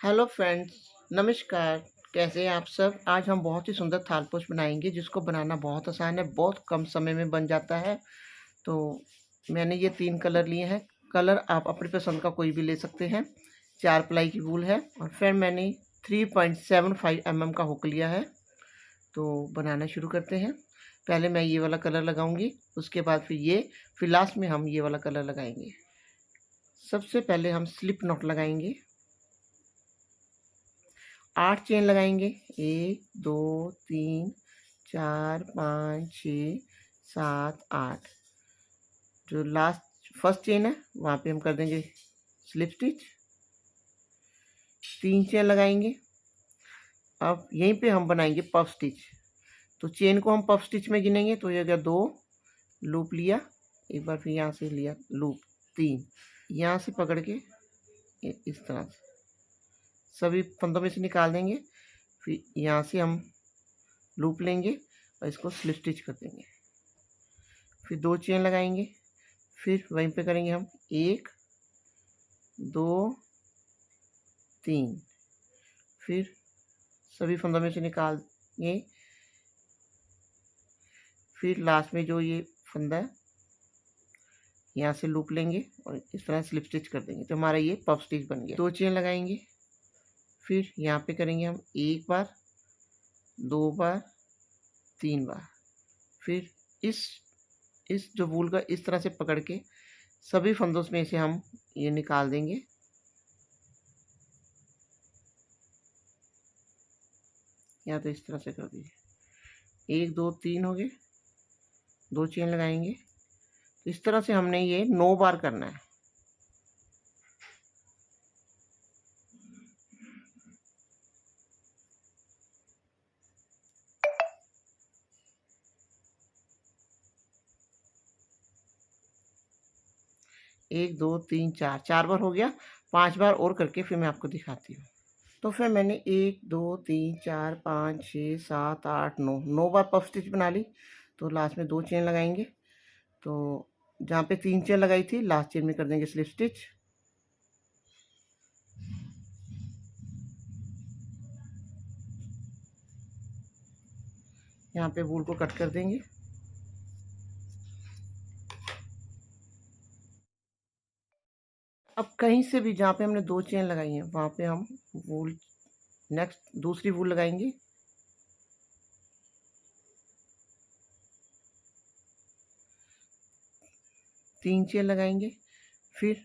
Hello friends, नमस्कार। कैसे हैं आप सब? आज हम बहुत ही सुंदर थालपोश बनाएंगे जिसको बनाना बहुत आसान है, बहुत कम समय में बन जाता है। तो मैंने ये 3 कलर लिए हैं। कलर आप अपनी पसंद का कोई भी ले सकते हैं। 4 प्लाई की वूल है और फिर मैंने 3.75 mm का हुक लिया है। तो बनाना शुरू करते हैं। पहले मैं ये वाला कलर लगाऊंगी, उसके बाद फिर लास्ट में हम ये वाला कलर लगाएंगे। सबसे पहले हम स्लिप नॉट लगाएंगे। 8 चेन लगाएंगे। 1 2 3 4 5 6 7 8। जो लास्ट फर्स्ट चेन है वहाँ पे हम कर देंगे स्लिप स्टिच। 3 चेन लगाएंगे। अब यहीं पे हम बनाएंगे पफ स्टिच। तो चेन को हम पफ स्टिच में गिनेंगे तो ये गया 2 लूप लिया, एक बार फिर यहाँ से लिया लूप 3, यहाँ से पकड़ के इस तरह से सभी फंदों में से निकाल देंगे। फिर यहाँ से हम लूप लेंगे और इसको स्लिप स्टिच कर देंगे। फिर 2 चेन लगाएंगे। फिर वहीं पे करेंगे हम 1 2 3। फिर सभी फंदों में से निकालेंगे। फिर लास्ट में जो ये फंदा है यहाँ से लूप लेंगे और इस तरह स्लिप स्टिच कर देंगे तो हमारा ये पफ स्टिच बन गया। 2 चेन लगाएंगे। फिर यहाँ पे करेंगे हम 1 बार 2 बार 3 बार। फिर इस जो वूल का इस तरह से पकड़ के सभी फंदों में से हम ये निकाल देंगे। या तो इस तरह से कर दीजिए। 1 2 3 हो गए। 2 चेन लगाएंगे। तो इस तरह से हमने ये 9 बार करना है। एक दो तीन चार, 4 बार हो गया। 5 बार और करके फिर मैं आपको दिखाती हूँ। तो फिर मैंने 1 2 3 4 5 6 7 8 9 बार पफ स्टिच बना ली। तो लास्ट में 2 चेन लगाएंगे। तो जहाँ पे 3 चेन लगाई थी लास्ट चेन में कर देंगे स्लिप स्टिच। यहाँ पे वूल को कट कर देंगे। अब कहीं से भी जहाँ पे हमने 2 चेन लगाई हैं वहाँ पे हम वूल नेक्स्ट दूसरी वूल लगाएंगे। तीन चेन लगाएंगे। फिर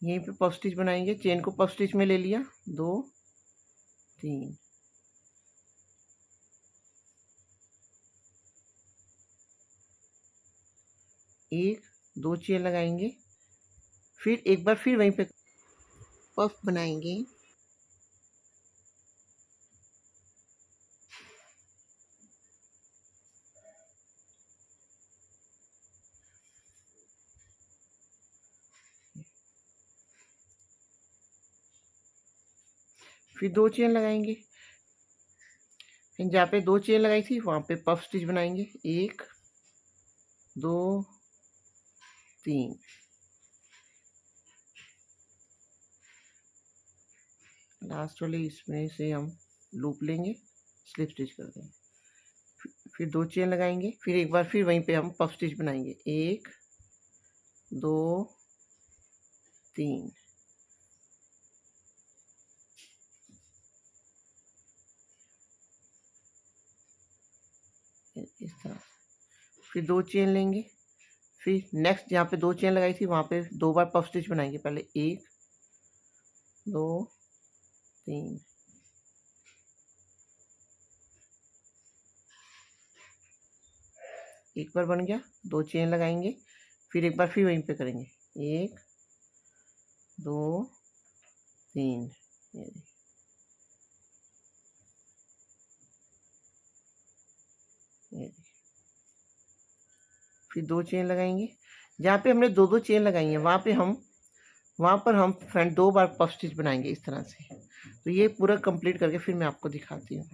यहीं पे पफ स्टिच बनाएंगे। चेन को पफ स्टिच में ले लिया 2 3। एक 2 चेन लगाएंगे। फिर एक बार फिर वहीं पे पफ बनाएंगे। फिर 2 चेन लगाएंगे। फिर जहाँ पे 2 चेन लगाई थी वहाँ पे पफ स्टिच बनाएंगे। 1 2 3। लास्ट वाले इसमें से हम लूप लेंगे, स्लिप स्टिच कर देंगे। फिर 2 चेन लगाएंगे। फिर एक बार फिर वहीं पे हम पफ स्टिच बनाएंगे। 1 2 3। इस तरह। फिर 2 चेन लेंगे। फिर नेक्स्ट जहाँ पे 2 चेन लगाई थी वहाँ पे 2 बार पफ स्टिच बनाएंगे। पहले 1 2 3। एक बार बन गया। 2 चेन लगाएंगे। फिर एक बार फिर वहीं पे करेंगे। 1 2 3। ये फिर 2 चेन लगाएंगे। जहाँ पे हमने 2 चेन लगाई हैं वहाँ पर हम फ्रेंड 2 बार पफ स्टिच बनाएंगे इस तरह से। तो ये पूरा कंप्लीट करके फिर मैं आपको दिखाती हूँ।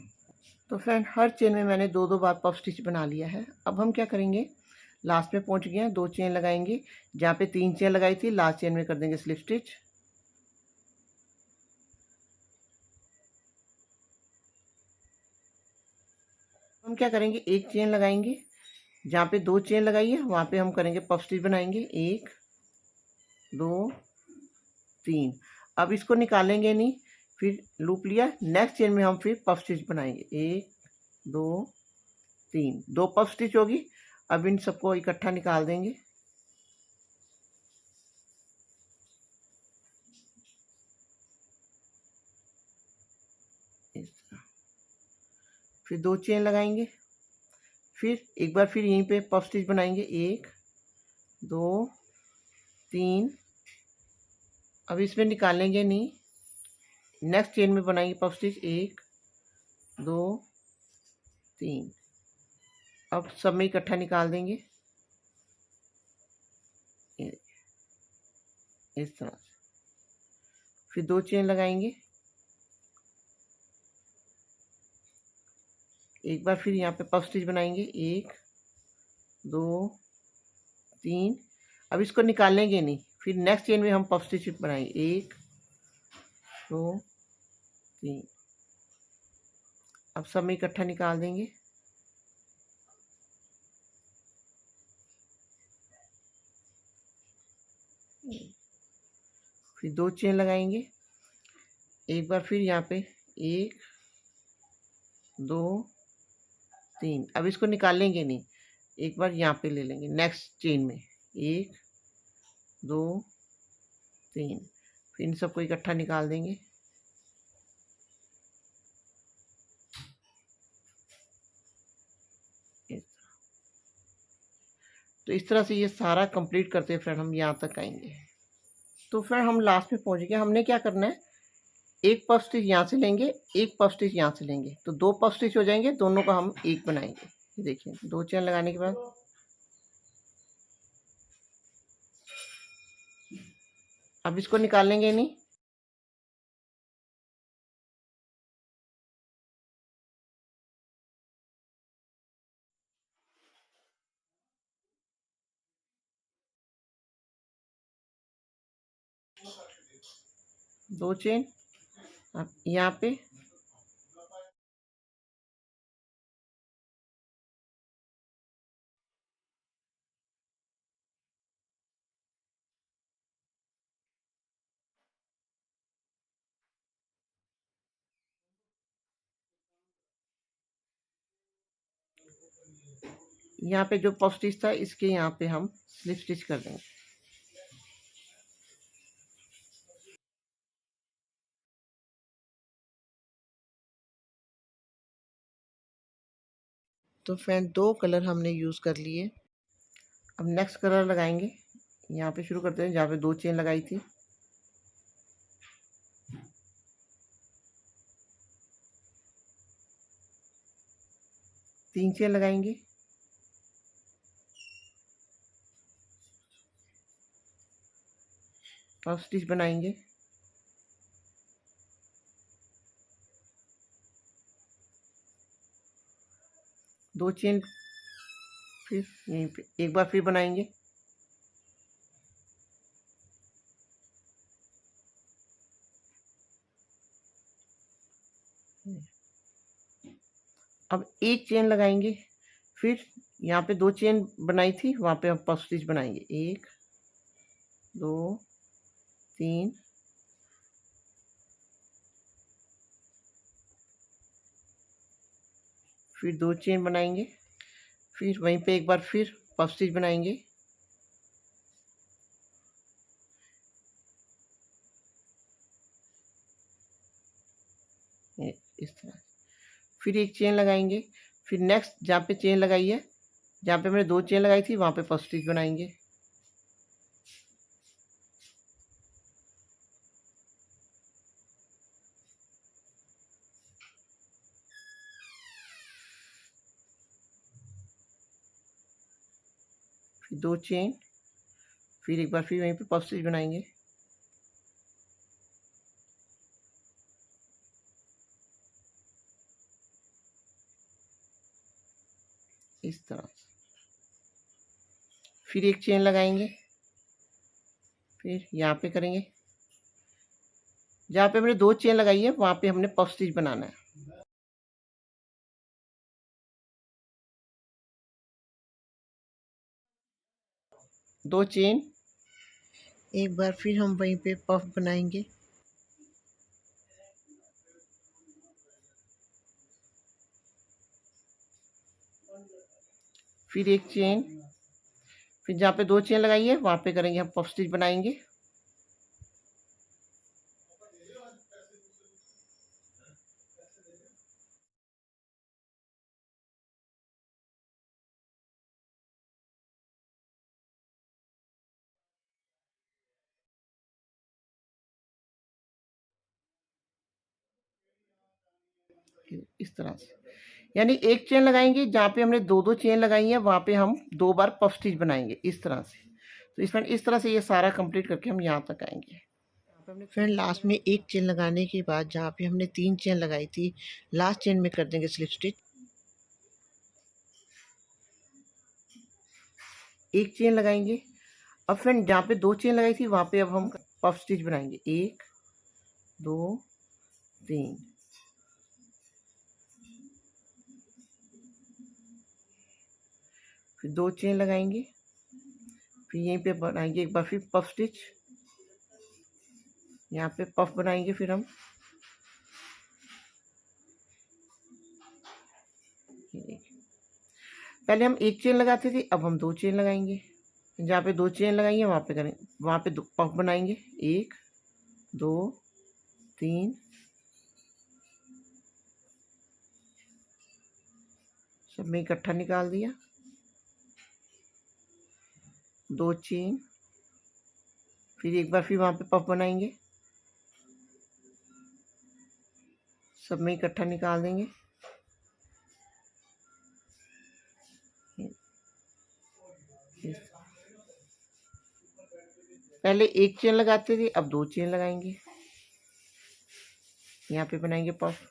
तो फ्रेंड हर चेन में मैंने 2 बार पफ स्टिच बना लिया है। अब हम क्या करेंगे, लास्ट में पहुँच गए हैं। 2 चेन लगाएंगे। जहाँ पे 3 चेन लगाई थी लास्ट चेन में कर देंगे स्लिप स्टिच। हम क्या करेंगे, एक चेन लगाएंगे, जहाँ पे 2 चेन लगाई है वहाँ पे हम करेंगे पफ स्टिच बनाएंगे, 1 2 3। अब इसको निकालेंगे नहीं, फिर लूप लिया, नेक्स्ट चेन में हम फिर पफ स्टिच बनाएंगे, 1 2 3, 2 पफ स्टिच होगी। अब इन सबको इकट्ठा निकाल देंगे, इस तरह। फिर 2 चेन लगाएंगे, फिर एक बार फिर यहीं पे पफ स्टिच बनाएंगे, 1 2 3। अब इसमें निकालेंगे नहीं, नेक्स्ट चेन में बनाएंगे पफ स्टिच, 1 2 3। अब सब में इकट्ठा निकाल देंगे, इस तरह से। फिर 2 चेन लगाएंगे, एक बार फिर यहाँ पे पफ स्टिच बनाएंगे, 1 2 3। अब इसको निकालेंगे नहीं, फिर नेक्स्ट चेन में हम पफ स्टिच बनाएंगे, 1 2 3। अब सब में इकट्ठा निकाल देंगे, फिर 2 चेन लगाएंगे, एक बार फिर यहाँ पे 1 2 3। अब इसको निकालेंगे नहीं, एक बार यहाँ पे ले लेंगे नेक्स्ट चेन में, 1 2 3। फिर इन सबको इकट्ठा निकाल देंगे, तो इस तरह से ये सारा कंप्लीट करते हैं फ्रेंड हम यहाँ तक आएंगे। तो फ्रेंड हम लास्ट में पहुँच गए। हमने क्या करना है, एक पफ स्टिच यहाँ से लेंगे, एक पफ स्टिच यहाँ से लेंगे, तो 2 पफ स्टिच हो जाएंगे, दोनों का हम एक बनाएंगे। ये देखिए 2 चेन लगाने के बाद अब इसको निकालेंगे नहीं, दो चेन। अब यहाँ पे जो पफ स्टिच था इसके यहाँ पे हम स्लिप स्टिच कर देंगे। तो फ्रेंड 2 कलर हमने यूज़ कर लिए। अब नेक्स्ट कलर लगाएंगे, यहाँ पे शुरू करते हैं जहाँ पे 2 चेन लगाई थी। तीन चेन लगाएंगे, पफ स्टिच बनाएंगे, दो चेन, फिर यहीं पे एक बार फिर बनाएंगे, अब एक चेन लगाएंगे, फिर यहाँ पे 2 चेन बनाई थी वहाँ पे हम पफ स्टिच बनाएंगे, 1 2 3। फिर 2 चेन बनाएंगे, फिर वहीं पे एक बार फिर पफ स्टिच बनाएंगे, इस तरह। फिर एक चेन लगाएंगे, फिर नेक्स्ट जहाँ पे चेन लगाई है, जहाँ पे मैंने 2 चेन लगाई थी वहाँ पे पफ स्टिच बनाएंगे, फिर 2 चेन, फिर एक बार फिर वहीं पे पफ स्टिच बनाएंगे, इस तरह। फिर एक चेन लगाएंगे, फिर यहाँ पे करेंगे, जहाँ पे हमने 2 चेन लगाई है वहाँ पे हमने पफ स्टिच बनाना है। 2 चेन। एक बार फिर हम वहीं पे पफ बनाएंगे। फिर 1 चेन। फिर जहाँ पे 2 चेन लगाई है वहाँ पे करेंगे हम पफ स्टिच बनाएंगे। इस तरह से, यानी 1 चेन लगाएंगे जहाँ पे हमने 2-2 चेन लगाई है वहाँ पे हम 2 बार पफ स्टिच बनाएंगे इस तरह से। तो इसमें इस तरह से ये सारा कंप्लीट करके हम यहाँ तक आएंगे। फ्रेंड लास्ट में एक चेन लगाने के बाद जहाँ पे हमने 3 चेन लगाई थी, लास्ट चेन में कर देंगे स्लिप स्टिच। 1 चेन लगाएंगे। अब फ्रेंड जहाँ पे 2 चेन लगाई थी वहाँ पे अब हम पफ स्टिच बनाएंगे। 1 2 3। फिर 2 चेन लगाएंगे। फिर यहीं पे बनाएंगे एक बार फिर पफ स्टिच। यहाँ पे पफ बनाएंगे फिर हम। ये देखिए, पहले हम 1 चेन लगाते थे, अब हम 2 चेन लगाएंगे। जहाँ पे 2 चेन लगाएंगे वहाँ पे करें, वहाँ पे पफ बनाएंगे। 1 2 3। सब में इकट्ठा निकाल दिया। 2 चेन। फिर एक बार फिर वहाँ पे पफ बनाएंगे। सब में इकट्ठा निकाल देंगे। पहले 1 चेन लगाते थे, अब 2 चेन लगाएंगे। यहाँ पे बनाएंगे पफ।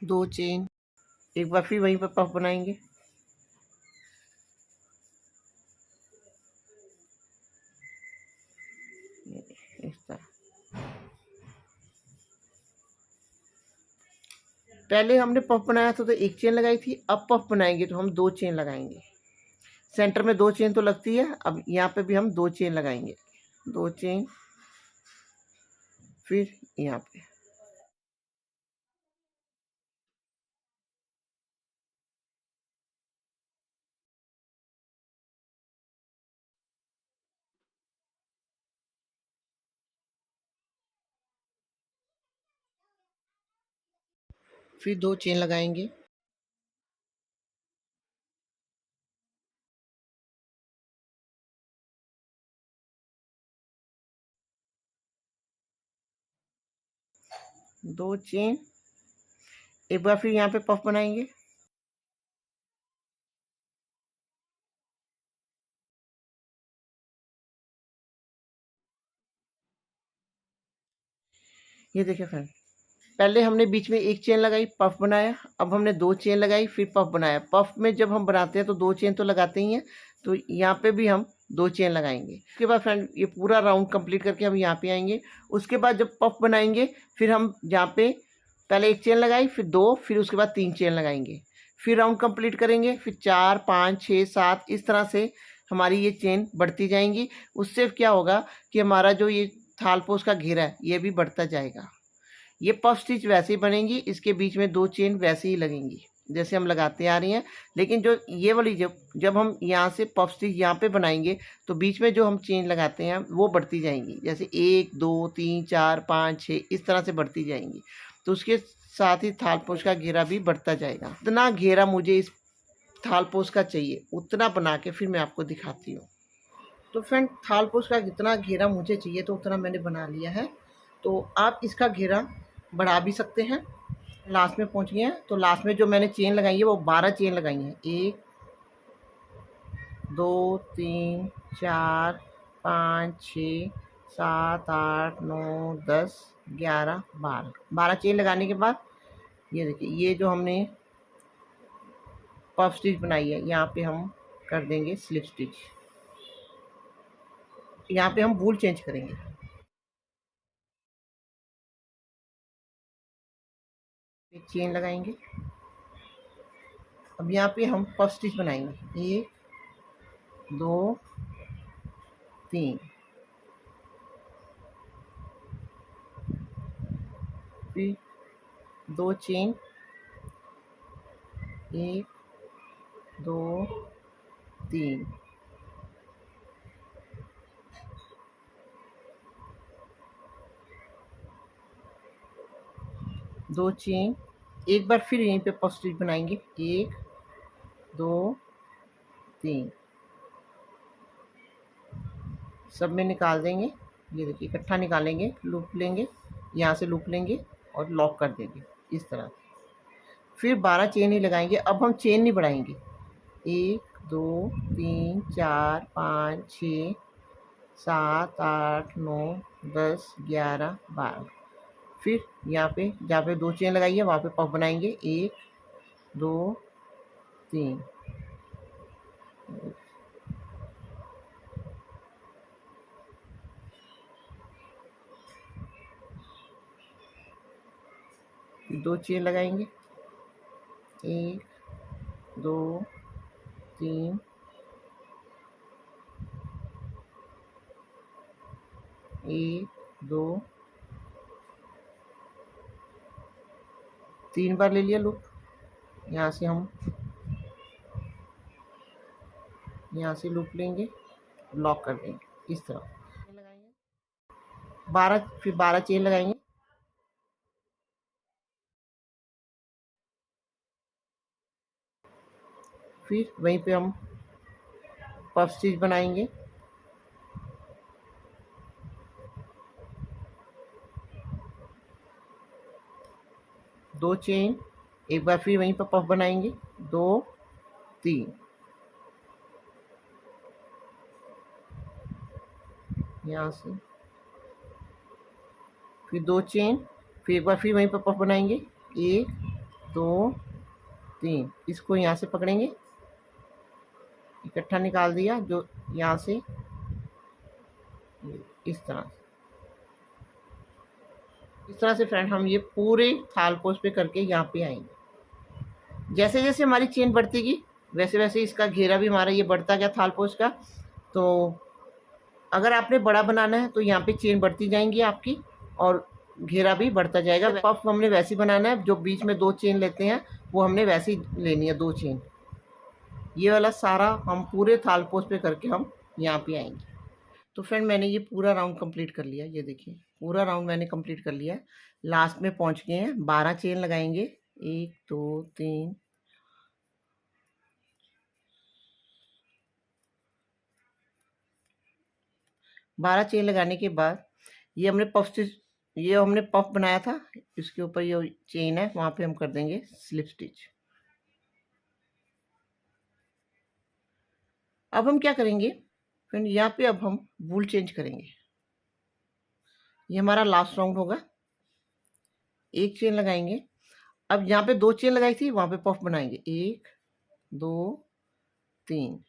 दो चेन। एक बार फिर वहीं पर पफ बनाएंगे। इस तरह। पहले हमने पफ बनाया था तो 1 चेन लगाई थी, अब पफ बनाएंगे तो हम 2 चेन लगाएंगे। सेंटर में 2 चेन तो लगती है, अब यहाँ पे भी हम 2 चेन लगाएंगे। 2 चेन। फिर यहाँ पे फिर 2 चेन लगाएंगे। दो चेन। एक बार फिर यहाँ पे पफ बनाएंगे। ये देखिए फ्रेंड, पहले हमने बीच में 1 चेन लगाई, पफ बनाया। अब हमने 2 चेन लगाई, फिर पफ बनाया। पफ में जब हम बनाते हैं तो 2 चेन तो लगाते ही हैं, तो यहाँ पे भी हम 2 चेन लगाएंगे। उसके बाद फ्रेंड ये पूरा राउंड कंप्लीट करके हम यहाँ पे आएंगे। उसके बाद जब पफ बनाएंगे फिर हम यहाँ पे पहले 1 चेन लगाई, फिर 2, फिर उसके बाद 3 चेन लगाएंगे। फिर राउंड कंप्लीट करेंगे, फिर 4 5 6 7 इस तरह से हमारी ये चेन बढ़ती जाएंगी। उससे क्या होगा कि हमारा जो ये थालपोश का घेरा है ये भी बढ़ता जाएगा। ये पफ स्टिच वैसे ही बनेंगी, इसके बीच में 2 चेन वैसे ही लगेंगी जैसे हम लगाते आ रहे हैं। लेकिन जो ये वाली जब जब हम यहाँ से पफ स्टिच यहाँ पे बनाएंगे तो बीच में जो हम चेन लगाते हैं वो बढ़ती जाएंगी, जैसे 1 2 3 4 5 6 इस तरह से बढ़ती जाएंगी। तो उसके साथ ही थालपोश का घेरा भी बढ़ता जाएगा। इतना घेरा मुझे इस थालपोश का चाहिए उतना बना के फिर मैं आपको दिखाती हूँ। तो फ्रेंड थालपोश का जितना घेरा मुझे चाहिए तो उतना मैंने बना लिया है। तो आप इसका घेरा बढ़ा भी सकते हैं। लास्ट में पहुंच गए हैं, तो लास्ट में जो मैंने चेन लगाई है वो 12 चेन लगाई हैं। 1 2 3 4 5 6 7 8 9 10 11 12 12 चेन लगाने के बाद ये देखिए, ये जो हमने पफ स्टिच बनाई है यहाँ पे हम कर देंगे स्लिप स्टिच। यहाँ पे हम वूल चेंज करेंगे। एक चेन लगाएंगे। अब यहाँ पे हम पफ स्टिच बनाएंगे, 1 2 3। फिर 2 चेन, 1 2 3। 2 चेन, एक बार फिर यहीं पे पफ स्टिच बनाएंगे, 1 2 3। सब में निकाल देंगे। ये देखिए इकट्ठा निकालेंगे, लूप लेंगे, यहाँ से लूप लेंगे और लॉक कर देंगे इस तरह। फिर 12 चेन ही लगाएंगे। अब हम चेन नहीं बढ़ाएंगे, 1 2 3 4 5 6 7 8 9 10 11 12। फिर यहाँ पे जहाँ पे 2 चेन लगाई है वहाँ पे पफ बनाएंगे, 1 2 3। फिर 2 चेन लगाएंगे, 1 2 3 1 2 3 बार ले लिया लूप। यहाँ से हम यहाँ से लूप लेंगे, लॉक कर देंगे इस तरह। 12, फिर 12 चेन लगाएंगे। फिर वहीं पे हम पफ स्टिच बनाएंगे, 2 चेन, एक बार फिर वहीं पर पफ बनाएंगे, 2 3। यहाँ से फिर 2 चेन, फिर एक बार फिर वहीं पर पफ बनाएंगे, 1 2 3। इसको यहाँ से पकड़ेंगे, इकट्ठा निकाल दिया जो यहाँ से इस तरह। इस तरह से फ्रेंड हम ये पूरे थाल पोस्ट पे करके यहाँ पे आएंगे। जैसे जैसे हमारी चेन बढ़ती गई वैसे वैसे इसका घेरा भी हमारा ये बढ़ता गया थाल पोस्ट का। तो अगर आपने बड़ा बनाना है तो यहाँ पे चेन बढ़ती जाएंगी आपकी और घेरा भी बढ़ता जाएगा। पफ हमने वैसे बनाना है, जो बीच में 2 चेन लेते हैं वो हमने वैसी लेनी है, 2 चेन। ये वाला सारा हम पूरे थाल पोस्ट पे करके हम यहाँ पे आएंगे। तो फ्रेंड मैंने ये पूरा राउंड कंप्लीट कर लिया, ये देखिए पूरा राउंड मैंने कंप्लीट कर लिया। लास्ट में पहुँच गए हैं, 12 चेन लगाएंगे, 1 2 3 12 चेन लगाने के बाद ये हमने पफ स्टिच, ये हमने पफ बनाया था, इसके ऊपर ये चेन है वहाँ पे हम कर देंगे स्लिप स्टिच। अब हम क्या करेंगे फ्रेंड, यहाँ पे अब हम वूल चेंज करेंगे। ये हमारा लास्ट राउंड होगा। 1 चेन लगाएंगे। अब यहाँ पे 2 चेन लगाई थी वहाँ पे पफ बनाएंगे, 1 2 3।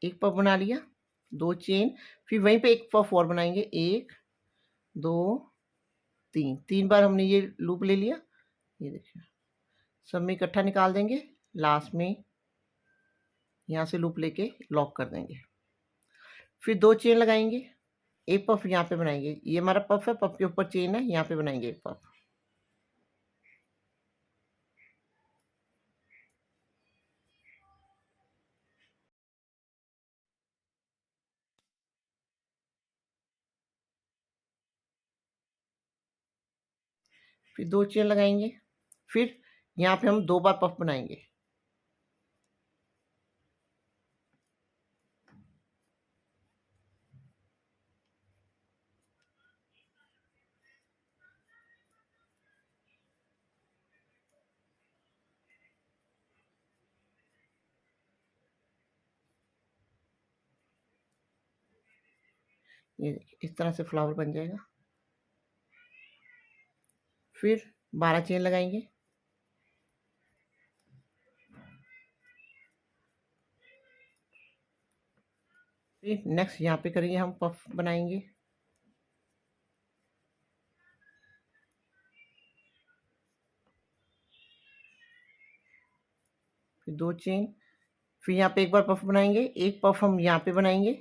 एक पफ बना लिया, 2 चेन, फिर वहीं पे एक पफ और बनाएंगे, 1 2 3। 3 बार हमने ये लूप ले लिया। ये देखिए सब में इकट्ठा निकाल देंगे, लास्ट में यहाँ से लूप लेके लॉक कर देंगे। फिर 2 चेन लगाएंगे, एक पफ यहाँ पे बनाएंगे। ये हमारा पफ है, पफ के ऊपर चेन है, यहाँ पे बनाएंगे एक पफ। फिर 2 चेन लगाएंगे। फिर यहाँ पे हम 2 बार पफ बनाएंगे। ये देखिए इस तरह से फ्लावर बन जाएगा। फिर 12 चेन लगाएंगे, नेक्स्ट यहाँ पे करेंगे, हम पफ बनाएंगे। फिर 2 चेन, फिर यहाँ पे एक बार पफ बनाएंगे, एक पफ हम यहाँ पे बनाएंगे,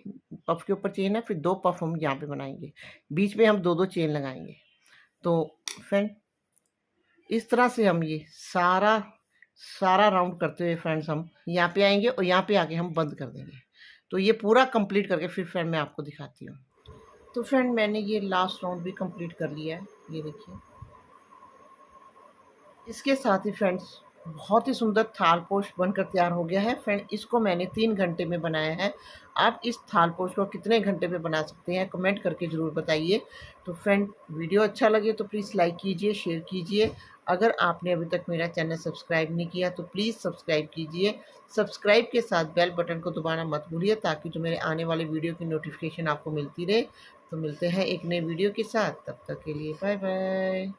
पफ के ऊपर चेन है, फिर 2 पफ हम यहाँ पे बनाएंगे, बीच में हम 2-2 चेन लगाएंगे। तो फ्रेंड इस तरह से हम ये सारा राउंड करते हुए फ्रेंड्स हम यहाँ पे आएंगे और यहाँ पे आके हम बंद कर देंगे। तो ये पूरा कंप्लीट करके फिर फ्रेंड मैं आपको दिखाती हूँ। तो फ्रेंड मैंने ये लास्ट राउंड भी कंप्लीट कर लिया है, ये देखिए। इसके साथ ही फ्रेंड्स बहुत ही सुंदर थालपोश बनकर तैयार हो गया है। फ्रेंड इसको मैंने 3 घंटे में बनाया है। आप इस थालपोश को कितने घंटे में बना सकते हैं कमेंट करके ज़रूर बताइए। तो फ्रेंड वीडियो अच्छा लगे तो प्लीज़ लाइक कीजिए, शेयर कीजिए। अगर आपने अभी तक मेरा चैनल सब्सक्राइब नहीं किया तो प्लीज़ सब्सक्राइब कीजिए। सब्सक्राइब के साथ बेल बटन को दबाना मत भूलिए ताकि जो मेरे आने वाले वीडियो की नोटिफिकेशन आपको मिलती रहे। तो मिलते हैं एक नए वीडियो के साथ, तब तक के लिए बाय बाय।